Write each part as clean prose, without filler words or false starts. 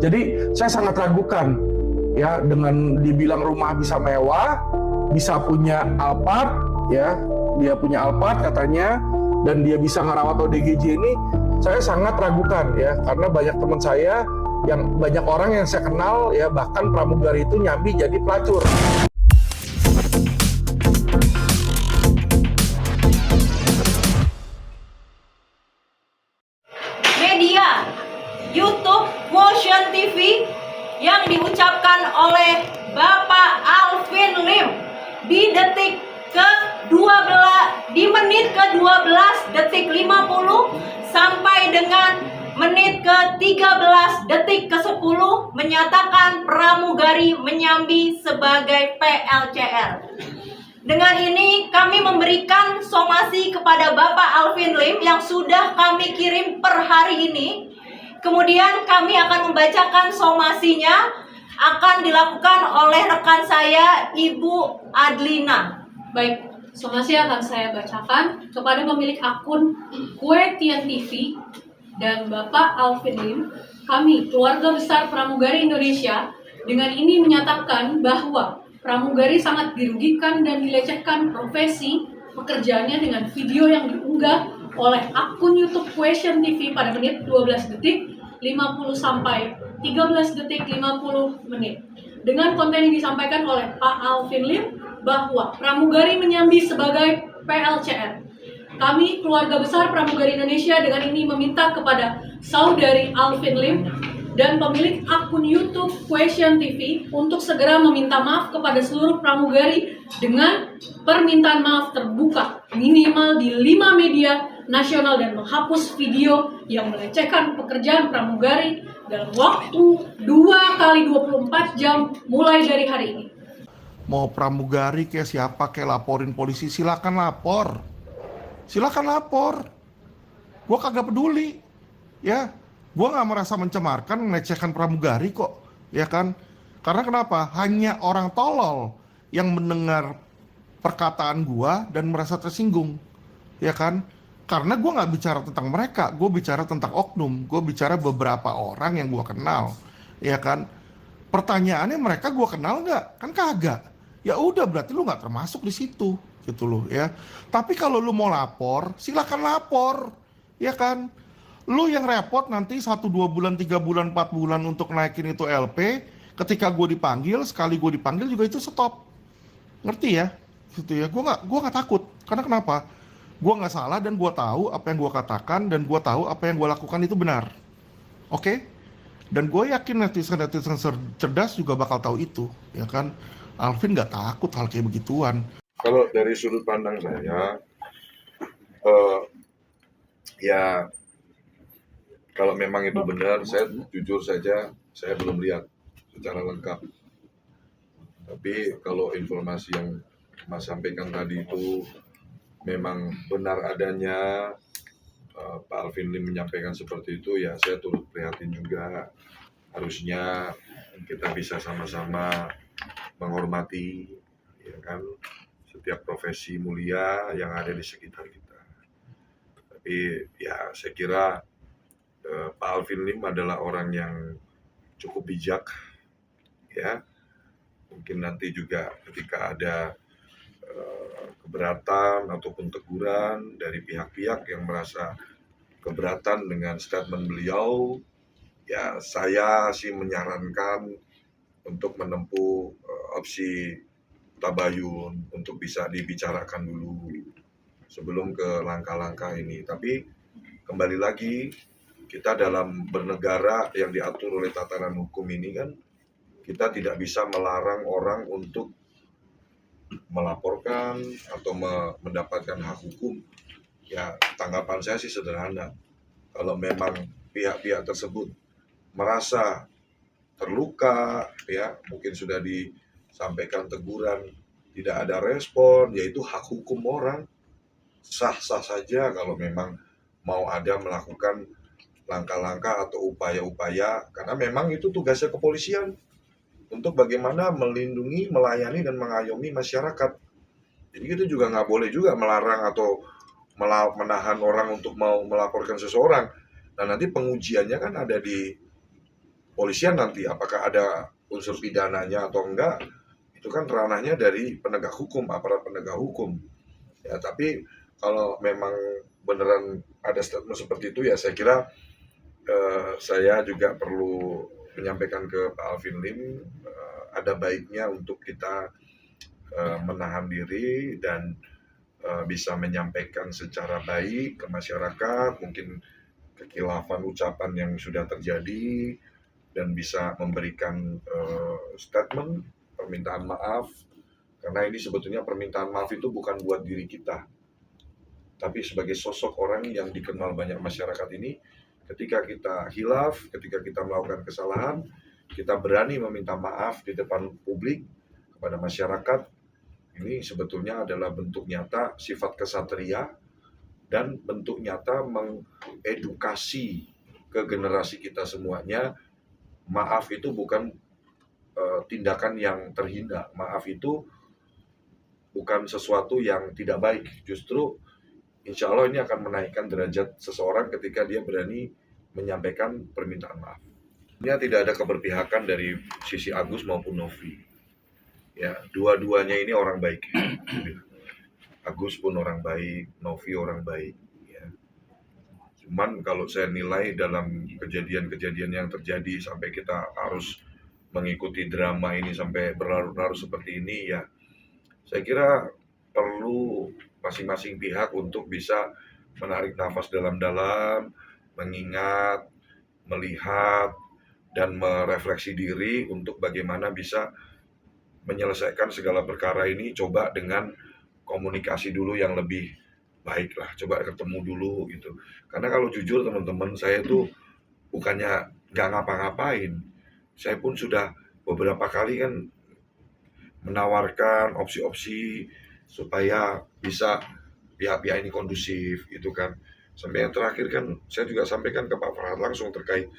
Jadi saya sangat ragukan ya dengan dibilang rumah bisa mewah, bisa punya Alphard ya, dia punya Alphard katanya, dan dia bisa ngerawat ODGJ ini, saya sangat ragukan ya, karena banyak teman saya yang banyak orang yang saya kenal ya, bahkan pramugari itu nyambi jadi pelacur. Media YouTube Quotient TV yang diucapkan oleh Bapak Alvin Lim di detik ke-12, di menit ke-12 detik 50 sampai dengan menit ke-13 detik ke-10 menyatakan pramugari menyambi sebagai PLCR. Dengan ini kami memberikan somasi kepada Bapak Alvin Lim yang sudah kami kirim per hari ini. Kemudian kami akan membacakan somasinya, akan dilakukan oleh rekan saya, Ibu Adlina. Baik, somasi akan saya bacakan kepada pemilik akun Quotient TV dan Bapak Alvin Lim. Kami, keluarga besar pramugari Indonesia, dengan ini menyatakan bahwa pramugari sangat dirugikan dan dilecehkan profesi pekerjaannya dengan video yang diunggah oleh akun YouTube Quotient TV pada menit 12 detik 50 sampai 13 detik 50 menit. Dengan konten yang disampaikan oleh Pak Alvin Lim bahwa pramugari menyambi sebagai PLCR. Kami, keluarga besar pramugari Indonesia, dengan ini meminta kepada saudari Alvin Lim dan pemilik akun YouTube Quotient TV untuk segera meminta maaf kepada seluruh pramugari dengan permintaan maaf terbuka minimal di 5 media nasional dan menghapus video yang melecehkan pekerjaan pramugari dalam waktu 2 kali 24 jam mulai dari hari ini. Mau pramugari kayak siapa kayak laporin polisi, silakan lapor. Silakan lapor. Gua kagak peduli. Ya. Gue gak merasa mencemarkan, melecehkan pramugari kok, ya kan? Karena kenapa? Hanya orang tolol yang mendengar perkataan gue dan merasa tersinggung, ya kan? Karena gue gak bicara tentang mereka, gue bicara tentang oknum, gue bicara beberapa orang yang gue kenal, ya kan? Pertanyaannya mereka gue kenal gak? Kan kagak. Ya udah, berarti lu gak termasuk di situ, gitu loh, ya. Tapi kalau lu mau lapor, silakan lapor, ya kan? Lu yang repot nanti 1, 2 bulan, 3 bulan, 4 bulan untuk naikin itu LP. Ketika gue dipanggil, sekali gue dipanggil juga itu stop. Ngerti ya? Gitu ya. Gue gak takut. Karena kenapa? Gue gak salah dan gue tahu apa yang gue katakan dan gue tahu apa yang gue lakukan itu benar. Oke? Dan gue yakin netizen-netizen cerdas juga bakal tahu itu, ya kan? Alvin gak takut hal kayak begituan. Kalau dari sudut pandang saya, ya kalau memang itu benar, saya jujur saja, saya belum lihat secara lengkap. Tapi kalau informasi yang Mas sampaikan tadi itu memang benar adanya, Pak Alvin Lim menyampaikan seperti itu, ya saya turut prihatin juga. Harusnya kita bisa sama-sama menghormati, ya kan, setiap profesi mulia yang ada di sekitar kita. Tapi ya saya kira Pak Alvin Lim adalah orang yang cukup bijak, ya. Mungkin nanti juga ketika ada keberatan ataupun teguran dari pihak-pihak yang merasa keberatan dengan statement beliau, ya saya sih menyarankan untuk menempuh opsi tabayun untuk bisa dibicarakan dulu sebelum ke langkah-langkah ini. Tapi kembali lagi, kita dalam bernegara yang diatur oleh tatanan hukum ini kan, kita tidak bisa melarang orang untuk melaporkan atau mendapatkan hak hukum. Ya, tanggapan saya sih sederhana. Kalau memang pihak-pihak tersebut merasa terluka, ya mungkin sudah disampaikan teguran, tidak ada respon, yaitu hak hukum orang. Sah-sah saja kalau memang mau ada melakukan langkah-langkah atau upaya-upaya, karena memang itu tugasnya kepolisian untuk bagaimana melindungi, melayani, dan mengayomi masyarakat. Jadi itu juga nggak boleh juga melarang atau menahan orang untuk mau melaporkan seseorang. Nah nanti pengujiannya kan ada di polisian nanti apakah ada unsur pidananya atau enggak, itu kan ranahnya dari penegak hukum, aparat penegak hukum. Ya, tapi kalau memang beneran ada statement seperti itu, ya saya kira saya juga perlu menyampaikan ke Pak Alvin Lim, ada baiknya untuk kita menahan diri dan bisa menyampaikan secara baik ke masyarakat, mungkin kekhilafan ucapan yang sudah terjadi, dan bisa memberikan statement permintaan maaf, karena ini sebetulnya permintaan maaf itu bukan buat diri kita, tapi sebagai sosok orang yang dikenal banyak masyarakat ini, ketika kita hilaf, ketika kita melakukan kesalahan, kita berani meminta maaf di depan publik kepada masyarakat. Ini sebetulnya adalah bentuk nyata sifat kesatria dan bentuk nyata mengedukasi ke generasi kita semuanya. Maaf itu bukan tindakan yang terhina. Maaf itu bukan sesuatu yang tidak baik. Justru insya Allah ini akan menaikkan derajat seseorang ketika dia berani menyampaikan permintaan maaf. Ini tidak ada keberpihakan dari sisi Agus maupun Novi. Ya, dua-duanya ini orang baik. Agus pun orang baik, Novi orang baik. Ya. Cuman kalau saya nilai dalam kejadian-kejadian yang terjadi sampai kita harus mengikuti drama ini sampai berlarut-larut seperti ini, ya saya kira perlu masing-masing pihak untuk bisa menarik nafas dalam-dalam, mengingat, melihat, dan merefleksi diri untuk bagaimana bisa menyelesaikan segala perkara ini. Coba dengan komunikasi dulu yang lebih baik lah, coba ketemu dulu gitu. Karena kalau jujur teman-teman, saya tuh bukannya nggak ngapa-ngapain, saya pun sudah beberapa kali kan menawarkan opsi-opsi supaya bisa pihak-pihak ini kondusif gitu kan. Sampai yang terakhir kan saya juga sampaikan ke Pak Farhad langsung terkait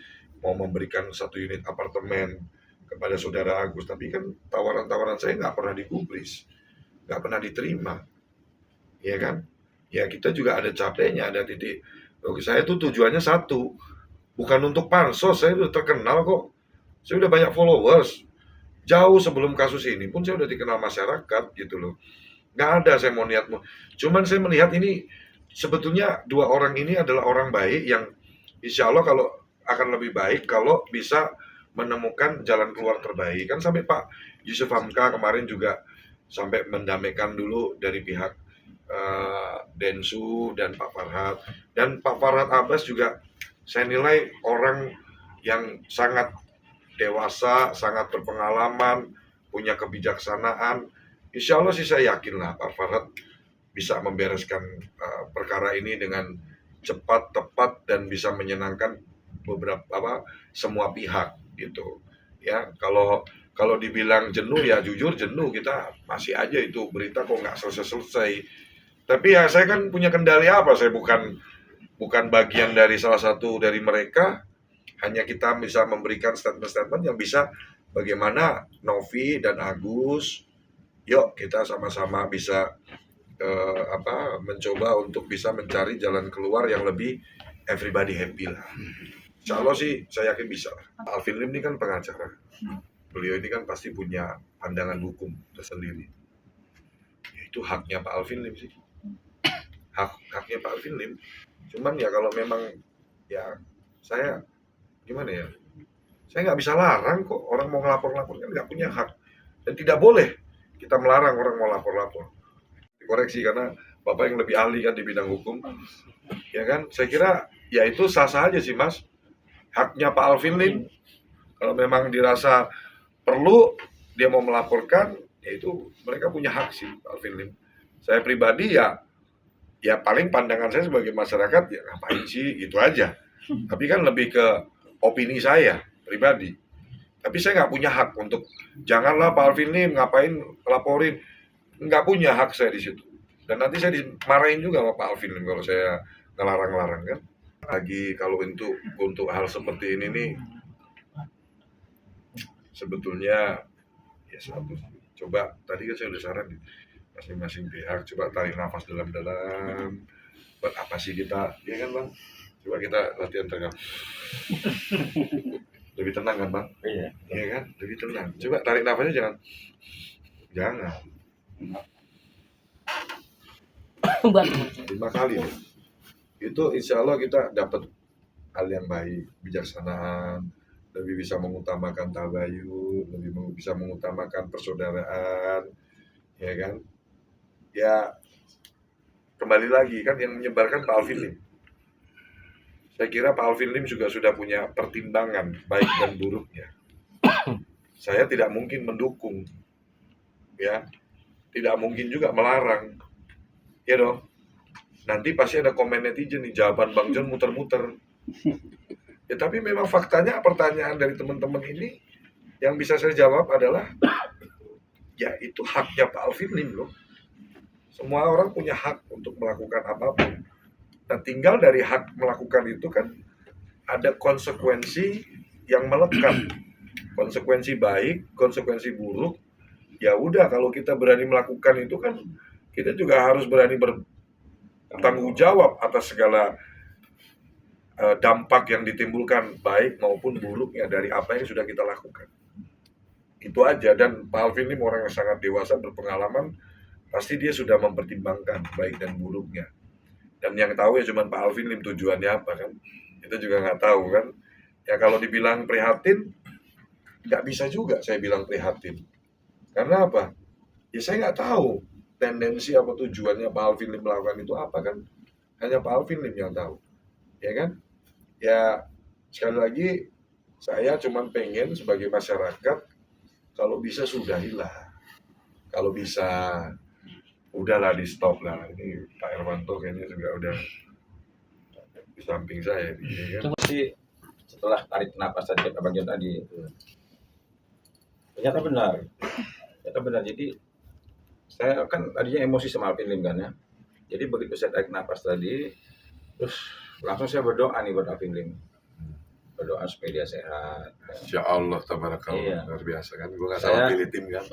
mau memberikan 1 unit apartemen kepada saudara Agus, tapi kan tawaran-tawaran saya nggak pernah digubris, nggak pernah diterima, ya kan? Ya kita juga ada capeknya, ada titik. Oke, saya tuh tujuannya satu, bukan untuk pansos, saya udah terkenal kok, saya udah banyak followers, jauh sebelum kasus ini pun saya udah dikenal masyarakat gitu loh. Nggak ada saya mau niat, cuman saya melihat ini sebetulnya dua orang ini adalah orang baik yang insya Allah kalau akan lebih baik kalau bisa menemukan jalan keluar terbaik. Kan sampai Pak Yusuf Hamka kemarin juga sampai mendamaikan dulu dari pihak Densu dan Pak Farhad. Dan Pak Farhad Abbas juga saya nilai orang yang sangat dewasa, sangat berpengalaman, punya kebijaksanaan. Insya Allah sih saya yakin lah Pak Farhad bisa membereskan perkara ini dengan cepat, tepat, dan bisa menyenangkan semua pihak gitu. Ya, kalau dibilang jenuh ya jujur jenuh, kita masih aja itu berita kok nggak selesai-selesai. Tapi ya saya kan punya kendali apa? Saya bukan bagian dari salah satu dari mereka. Hanya kita bisa memberikan statement-statement yang bisa bagaimana Novi dan Agus, yuk kita sama-sama bisa mencoba untuk bisa mencari jalan keluar yang lebih everybody happy lah. Insya Allah sih saya yakin bisa. Alvin Lim ini kan pengacara. Beliau ini kan pasti punya pandangan hukum tersendiri. Itu haknya Pak Alvin Lim sih. Haknya Pak Alvin Lim. Cuman ya kalau memang ya saya gimana ya, saya nggak bisa larang kok orang mau ngelapor-lapor, kan nggak punya hak, dan tidak boleh kita melarang orang mau lapor-lapor. Dikoreksi karena Bapak yang lebih ahli kan di bidang hukum, ya kan? Saya kira ya itu sah-sah aja sih Mas, haknya Pak Alvin Lim. Kalau memang dirasa perlu dia mau melaporkan, ya itu mereka punya hak sih Pak Alvin Lim. Saya pribadi ya paling pandangan saya sebagai masyarakat ya ngapain sih gitu aja. Tapi kan lebih ke opini saya pribadi. Tapi saya nggak punya hak untuk janganlah Pak Alvin Lim ngapain laporin. Nggak punya hak saya di situ. Dan nanti saya dimarahin juga sama Pak Alvin Lim kalau saya ngelarang-larang kan. Lagi kalau untuk hal seperti ini nih sebetulnya ya satu. Coba tadi kan saya udah saran masing-masing pihak coba tarik nafas dalam-dalam. Buat apa sih kita, ya kan Bang? Coba kita latihan tegang. Lebih tenang kan Bang? Iya. Iya kan? Lebih tenang. Coba tarik nafasnya jangan. 5 kali deh. Itu insya Allah kita dapat hal yang baik, bijaksanaan, lebih bisa mengutamakan tabayun, lebih bisa mengutamakan persaudaraan, ya kan? Ya kembali lagi kan yang menyebarkan Pak Alvin Lim. Saya kira Pak Alvin Lim juga sudah punya pertimbangan baik dan buruknya. Saya tidak mungkin mendukung, ya, tidak mungkin juga melarang, ya dong. Nanti pasti ada komen netizen nih, jawaban Bang John muter-muter. Ya tapi memang faktanya pertanyaan dari teman-teman ini yang bisa saya jawab adalah ya itu haknya Pak Alvin Lim loh. Semua orang punya hak untuk melakukan apapun. Nah tinggal dari hak melakukan itu kan ada konsekuensi yang melekat. Konsekuensi baik, konsekuensi buruk. Ya udah kalau kita berani melakukan itu kan kita juga harus berani bertanggung jawab atas segala dampak yang ditimbulkan baik maupun buruknya dari apa yang sudah kita lakukan. Itu aja. Dan Pak Alvin ini orang yang sangat dewasa, berpengalaman, pasti dia sudah mempertimbangkan baik dan buruknya. Dan yang tahu ya cuma Pak Alvin Lim tujuannya apa kan, kita juga nggak tahu kan. Ya kalau dibilang prihatin, nggak bisa juga saya bilang prihatin. Karena apa? Ya saya nggak tahu tendensi apa tujuannya Pak Alvin Lim melakukan itu apa kan. Hanya Pak Alvin Lim yang tahu. Ya kan? Ya sekali lagi saya cuma pengen sebagai masyarakat kalau bisa sudahilah. Kalau bisa udahlah di stop lah. Ini Pak Herwanto kayaknya juga udah di samping saya. Ya kan? Sih setelah tarik napas tadi kata Bang John tadi, ternyata benar. Jadi saya kan tadinya emosi sama Alvin Lim kan ya. Jadi begitu saya tarik napas tadi, terus langsung saya berdoa nih buat Alvin Lim. Berdoa supaya dia sehat. Insya Allah, tabarakallah, Iya. luar biasa kan. Gue nggak Saya- salah pilih tim kan.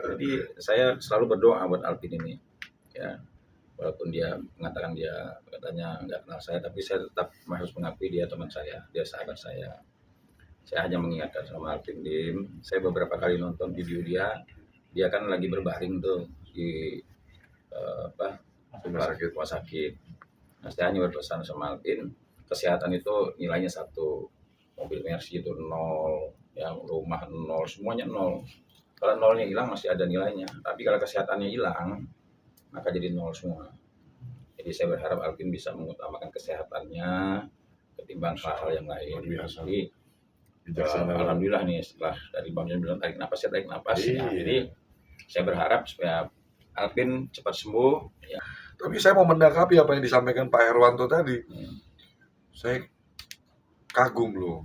Jadi saya selalu berdoa buat Alvin ini. Ya, walaupun dia mengatakan dia katanya nggak kenal saya, tapi saya tetap harus mengakui dia teman saya, dia sahabat saya. Saya hanya mengingatkan sama Alvin Lim. Saya beberapa kali nonton video dia kan lagi berbaring tuh di rumah sakit. Nah, saya hanya berpesan sama Alvin, kesehatan itu nilainya 1, mobil Mercy itu 0, yang rumah 0, semuanya 0. Kalau 0-nya hilang masih ada nilainya, tapi kalau kesehatannya hilang, maka jadi 0 semua. Jadi saya berharap Alvin bisa mengutamakan kesehatannya ketimbang hal-hal yang lain. Luar biasa. Jadi Bijaksana. alhamdulillah nih setelah dari Bang John bilang tarik napas, saya tarik napas. Iya. Nah, jadi saya berharap supaya Alvin cepat sembuh. Ya. Tapi saya mau menanggapi apa yang disampaikan Pak Herwanto tadi. Saya kagum loh.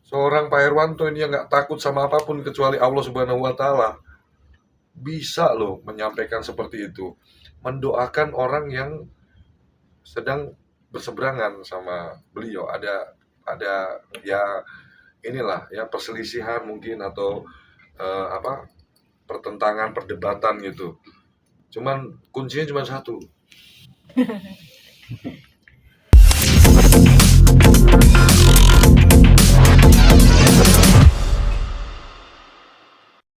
Seorang Pak Herwanto ini yang nggak takut sama apapun kecuali Allah Subhanahu Wa Taala bisa loh menyampaikan seperti itu, mendoakan orang yang sedang berseberangan sama beliau. Ada ya inilah ya perselisihan mungkin atau pertentangan, perdebatan gitu. Cuman kuncinya cuma satu.